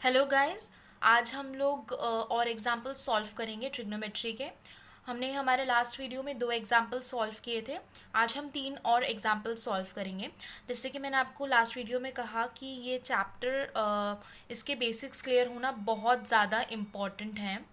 Hello guys. आज हम लोग और एग्जाम्पल सॉल्व करेंगे ट्रिग्नोमेट्री के। हमने हमारे लास्ट वीडियो में 2 एग्जाम्पल सॉल्व किए थे। आज हम 3 और एग्जाम्पल सॉल्व करेंगे। जैसे कि मैंने आपको लास्ट वीडियो में कहा कि ये चैप्टर इसके बेसिक्स क्लियर होना बहुत ज़्यादा इम्पॉर्टेंट है।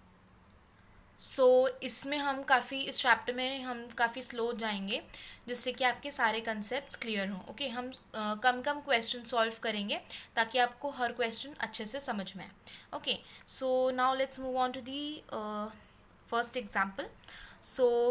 इसमें हम काफ़ी इस चैप्टर में हम काफ़ी स्लो जाएंगे जिससे कि आपके सारे कंसेप्ट क्लियर हों। ओके, हम कम कम क्वेश्चन सॉल्व करेंगे ताकि आपको हर क्वेश्चन अच्छे से समझ में आए। Okay, so now let's move on to the first example.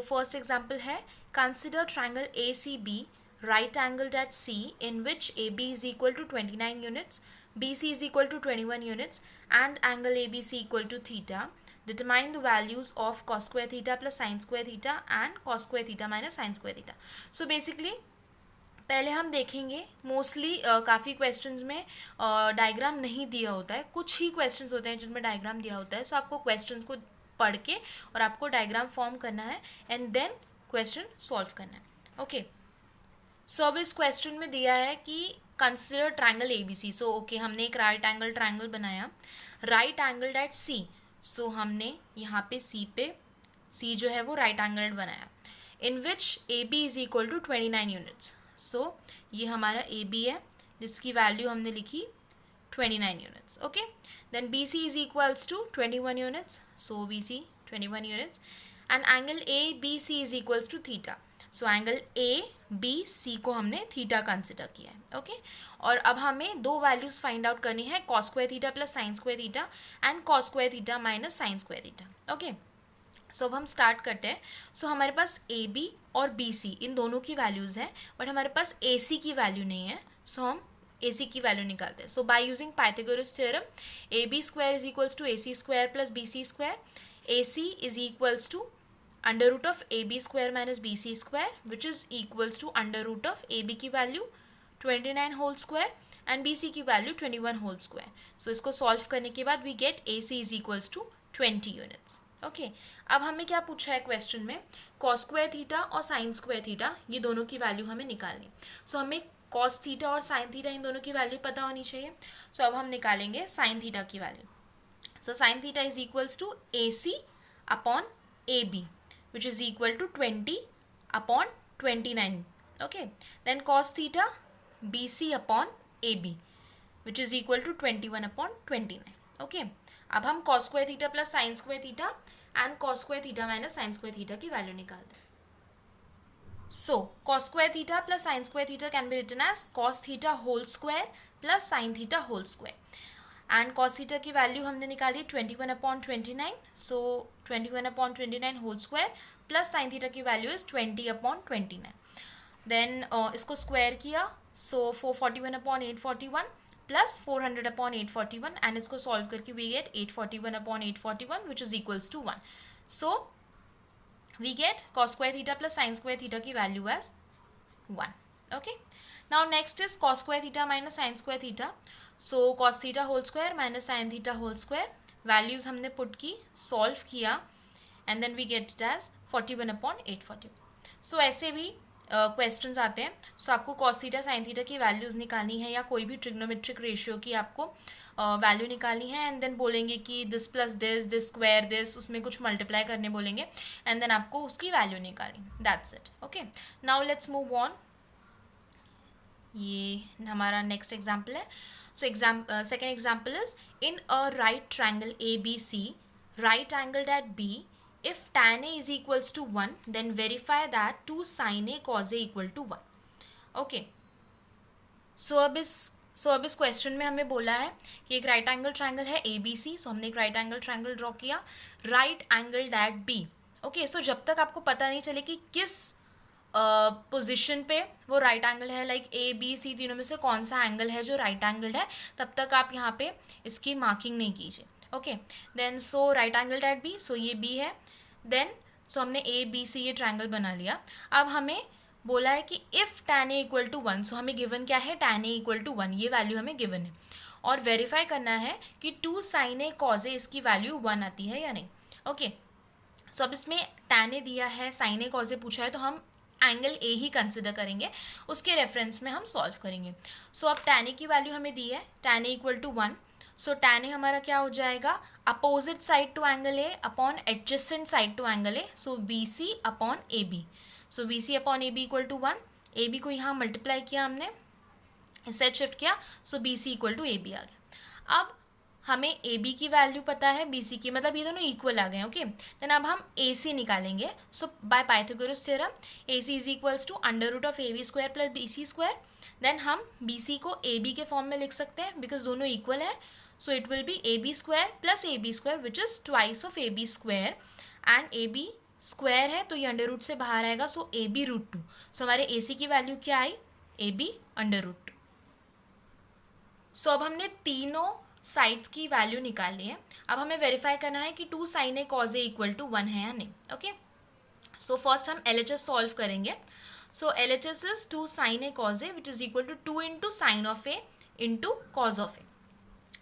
First example है, consider triangle A C B right angled at C in which AB is equal to 29 units, BC is equal to 21 units and angle ABC equal to theta. Determine the values of cos square theta plus sin square theta and cos square theta minus sin square theta. So basically पहले हम देखेंगे mostly काफ़ी questions में diagram नहीं दिया होता है, कुछ ही क्वेश्चंस होते हैं जिनमें डायग्राम दिया होता है। सो आपको क्वेश्चंस को पढ़ के और आपको डायग्राम फॉर्म करना है एंड देन क्वेश्चन सॉल्व करना है। ओके, सो अब इस क्वेश्चन में दिया है कि consider triangle A B C. So okay, हमने एक राइट एंगल ट्रायंगल बनाया, right angled at C. So हमने यहाँ पे सी जो है वो राइट एंगल्ड बनाया, in which A B is equal to 29 units. So ये हमारा ए बी है जिसकी वैल्यू हमने लिखी 29 units. Okay, then B C is equals to 21 units. So B C 21 units and angle A B C is equals to theta. So angle A B C को हमने theta consider किया है। Okay, और अब हमें दो वैल्यूज फाइंड आउट करनी है, cos square theta plus sine square theta and cos square theta minus sine square theta. Okay, so अब हम स्टार्ट करते हैं। सो हमारे पास ए बी और बी सी इन दोनों की वैल्यूज़ हैं, बट हमारे पास ए सी की वैल्यू नहीं है। सो हम ए सी की वैल्यू निकालते हैं। So by using Pythagoras theorem, A B square is equals to A C square plus B C square. A C is equals to under root of A B square minus B C square which is equals to under root of A B की value 29 whole square and B C की value 21 whole square. सो इसको solve करने के बाद we get A C is equals to 20 units. Okay, अब हमें क्या पूछा है क्वेश्चन में, कॉस स्क्वायर थीटा और साइन स्क्वायर थीटा ये दोनों की वैल्यू हमें निकालनी। सो हमें कॉस थीटा और साइन थीटा इन दोनों की वैल्यू पता होनी चाहिए। सो अब हम निकालेंगे साइन थीटा की value. So sine theta is equals to A C upon A B which is equal to 20 upon 29. Okay, then cos theta BC upon AB which is equal to 21 upon 29. Okay, अब हम cos square theta plus sin square theta and cos square theta minus sin square theta की value निकालते हैं। So cos square theta plus sin square theta can be written as cos theta whole square plus sin theta whole square. And cos theta की value हमने निकाली 21 upon 29। So 21 upon 29 whole square plus sine theta की value is 20 upon 29। Then इसको square किया, so 441 upon 841 plus 400 upon 841 and इसको solve करके we get 841 upon 841 which is equals to 1। So we get cos square theta plus sine square theta की value as 1। Okay, now next is cos square theta minus sine square theta. So cos theta whole square minus sine theta whole square, values हमने put की, solve किया and then we get it as 41 upon 841। So ऐसे भी questions आते हैं। So आपको cos theta sine theta की values निकालनी है या कोई भी ट्रिग्नोमेट्रिक रेशियो की आपको वैल्यू निकालनी है एंड देन बोलेंगे कि this plus this square this, उसमें कुछ मल्टीप्लाई करने बोलेंगे एंड देन आपको उसकी वैल्यू निकालनी। That's it. Okay, now let's move on. ये हमारा नेक्स्ट एग्जाम्पल है। So second example is, in a right triangle ABC, right angled at B, if tan A is equals to 1, then verify that 2 sin A cos A equal to 1. Okay. So अब इस question में हमें बोला है कि एक right angle triangle है ABC। So हमने एक राइट एंगल ट्रायंगल ड्रॉ किया, right angled at B। Okay, so जब तक आपको पता नहीं चले कि किस पोजिशन पे वो राइट एंगल है, लाइक ए बी सी तीनों में से कौन सा एंगल है जो राइट एंगल्ड है, तब तक आप यहाँ पे इसकी मार्किंग नहीं कीजिए। Okay, then so right angled at B, so ये बी है। देन सो हमने ए बी सी ये ट्रायंगल बना लिया। अब हमें बोला है कि if tan a equal to 1, so हमें गिवन क्या है, tan a इक्वल टू 1, ये वैल्यू हमें गिवन है और वेरीफाई करना है कि 2 sin a cos a इसकी वैल्यू 1 आती है या नहीं। ओके, सो अब इसमें tan a दिया है, sin a cos a पूछा है, तो हम एंगल ए ही कंसिडर करेंगे, उसके रेफरेंस में हम सॉल्व करेंगे। सो अब tan a की वैल्यू हमें दी है, tan a equal to 1। So tan A हमारा क्या हो जाएगा, opposite side to angle A upon adjacent side to angle A, so B C upon A B. So B C upon A B equal to 1. A B को यहाँ multiply किया हमने, set shift किया, so B C equal to A B आ गया. अब हमें ए B की वैल्यू पता है, बी सी की, मतलब ये दोनों इक्वल आ गए. ओके, देन अब हम ए सी निकालेंगे. So by Pythagoras theorem A C is equals to under root of A B square plus B C square. Then हम बी सी को ए बी के फॉर्म में लिख सकते हैं बिकॉज दोनों इक्वल है. So it will be A B square plus A B square which is twice of A B square, and A B square है तो ये अंडर रूट से बाहर आएगा, सो ए बी रूट 2. सो हमारे ए सी की वैल्यू क्या आई, ए बी अंडर रूट 2. सो अब हमने तीनों साइड्स की वैल्यू निकाली है. अब हमें वेरीफाई करना है कि 2 sin a cos a equal to 1 है या नहीं. ओके, सो फर्स्ट हम LHS सॉल्व करेंगे. So LHS is 2 sin a cos a which is equal to 2 into sine of A into cos of A.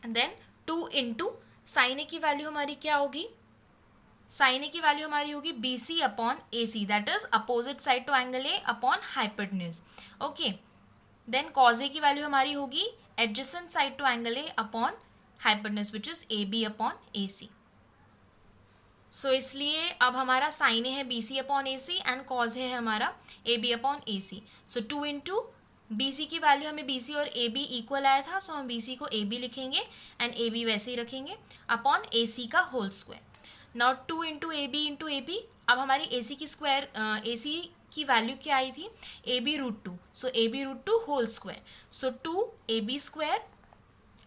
Then 2 into sine A की value हमारी क्या होगी, sign A की value हमारी होगी B C upon A C, that is opposite side to angle A upon hypotenuse. Okay, then cos A की value हमारी होगी adjacent side to angle A upon hypotenuse which is AB upon AC. So इसलिए अब हमारा sin A है BC upon AC and cos A है हमारा AB upon AC. So 2 into BC की वैल्यू हमें BC और AB इक्वल आया था, सो हम BC को AB लिखेंगे एंड AB वैसे ही रखेंगे अपॉन AC का whole square. Now 2 into AB. अब हमारी AC की स्क्वायर AC की वैल्यू क्या आई थी, A B root 2. So A B root 2 whole square, so 2 A B square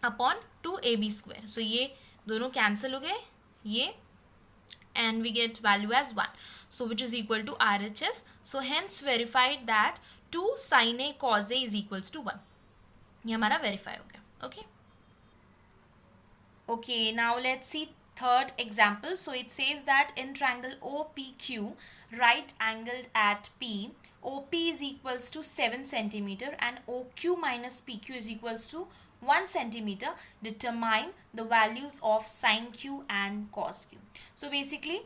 upon 2 A B square. So ये दोनों कैंसिल हो गए ये, and we get value as 1, so which is equal to R H S. So hence verified that 2 sin a cos a is equals to 1. ये हमारा verify हो गया. Okay okay, now let's see third example. So it says that in triangle OPQ, right angled at P, OP is equals to 7 centimeter and OQ minus PQ is equals to 1 centimeter. Determine the values of sin Q and cos Q. So basically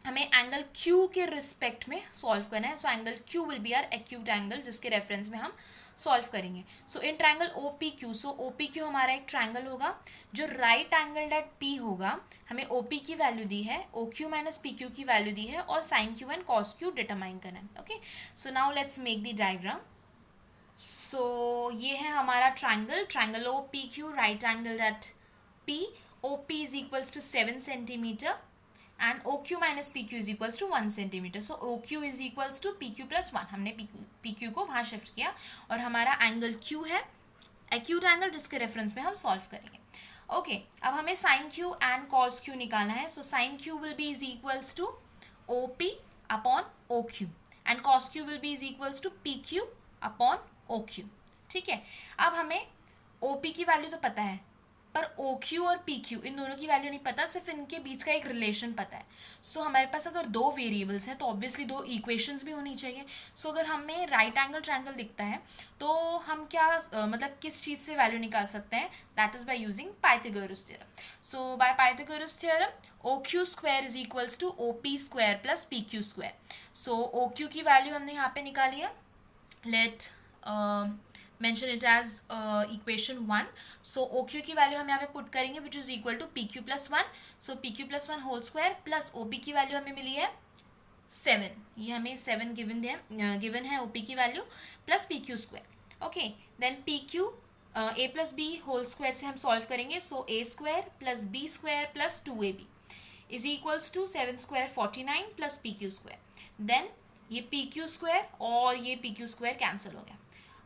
हमें angle Q के respect में solve करना है. So angle Q will be our acute angle जिसके reference में हम solve करेंगे. So in triangle OPQ, so OPQ हमारा एक ट्रायंगल होगा जो राइट एंगल एट P होगा. हमें OP की वैल्यू दी है, OQ माइनस PQ की वैल्यू दी है और sin Q and cos Q determine करना है. Okay, so now let's make the diagram. So ये है हमारा triangle OPQ, right angle at P. OP is equals to 7 centimetre and OQ minus PQ is equals to 1 centimeter. So OQ is equals to PQ plus 1. हमने PQ को वहाँ shift किया और हमारा angle Q है एक्यूट एंगल जिसके reference में हम सॉल्व करेंगे. ओके, अब हमें sin Q and cos Q निकालना है. सो sin Q will be is equals to OP upon OQ and cos Q will be is equals to PQ upon OQ. ठीक है, अब हमें OP की वैल्यू तो पता है पर OQ और PQ इन दोनों की वैल्यू नहीं पता, सिर्फ इनके बीच का एक रिलेशन पता है. सो हमारे पास अगर दो वेरिएबल्स हैं तो ऑब्वियसली दो इक्वेशंस भी होनी चाहिए. सो अगर हमें राइट एंगल ट्रायंगल दिखता है तो हम क्या मतलब किस चीज़ से वैल्यू निकाल सकते हैं, that is by using Pythagoras theorem. So by Pythagoras theorem OQ square is equals to OP square plus PQ square. So OQ की वैल्यू हमने यहाँ पे निकाली है. Let mention it as equation 1. So OQ की वैल्यू हम यहाँ पे पुट करेंगे which is equal to PQ plus 1. So PQ plus 1 whole square plus OP की वैल्यू हमें मिली है 7. ये हमें 7 गिवन है OP की value plus PQ square. Okay, then PQ A plus B whole square से हम सॉल्व करेंगे. So A square plus B square plus 2AB is equals to 7 square 49 plus PQ square. Then ये PQ square और ये PQ square cancel हो गया.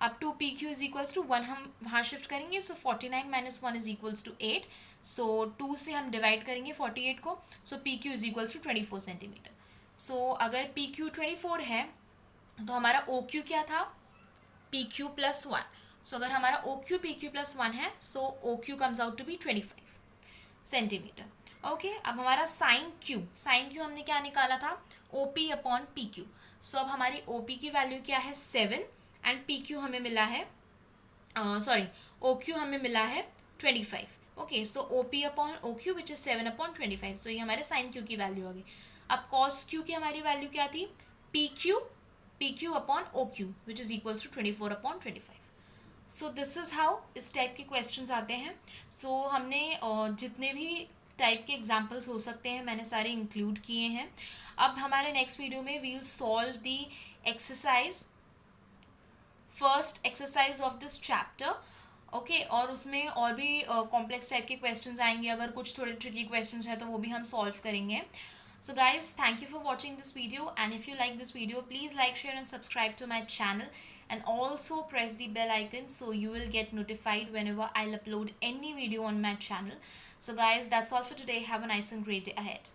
अब 2PQ is equals to 1 हम वहाँ शिफ्ट करेंगे. So 49 minus 1 is equals to 8. So 2 से हम डिवाइड करेंगे 48 को. So PQ is equals to 24 centimetre. So अगर PQ 24 है तो हमारा OQ क्या था, PQ प्लस 1. सो अगर हमारा OQ PQ प्लस 1 है so OQ comes out to be 25 centimetre. Okay, अब हमारा साइन Q हमने क्या निकाला था, OP अपॉन PQ. सो अब हमारी OP की वैल्यू क्या है 7 एंड PQ हमें मिला है OQ हमें मिला है 25. Okay, so OP upon OQ which is 7 upon 25. सो ये हमारे साइन Q की वैल्यू होगी. अब cos Q की हमारी वैल्यू क्या थी, PQ upon OQ which is equals to 24 upon 25. So this is how इस टाइप के क्वेश्चंस आते हैं. सो हमने जितने भी टाइप के एग्जाम्पल्स हो सकते हैं मैंने सारे इंक्लूड किए हैं. अब हमारे नेक्स्ट वीडियो में we will solve the exercise, first exercise of this chapter. Okay, और उसमें और भी कॉम्प्लेक्स टाइप के क्वेश्चंस आएंगे. अगर कुछ थोड़े ट्रिकी क्वेश्चंस हैं तो वो भी हम सॉल्व करेंगे. So guys, thank you for watching this video, and if you like this video, please like, share and subscribe to my channel, and also press the bell icon so you will get notified whenever I'll upload any video on my channel. So guys, that's all for today. Have a nice and great day ahead.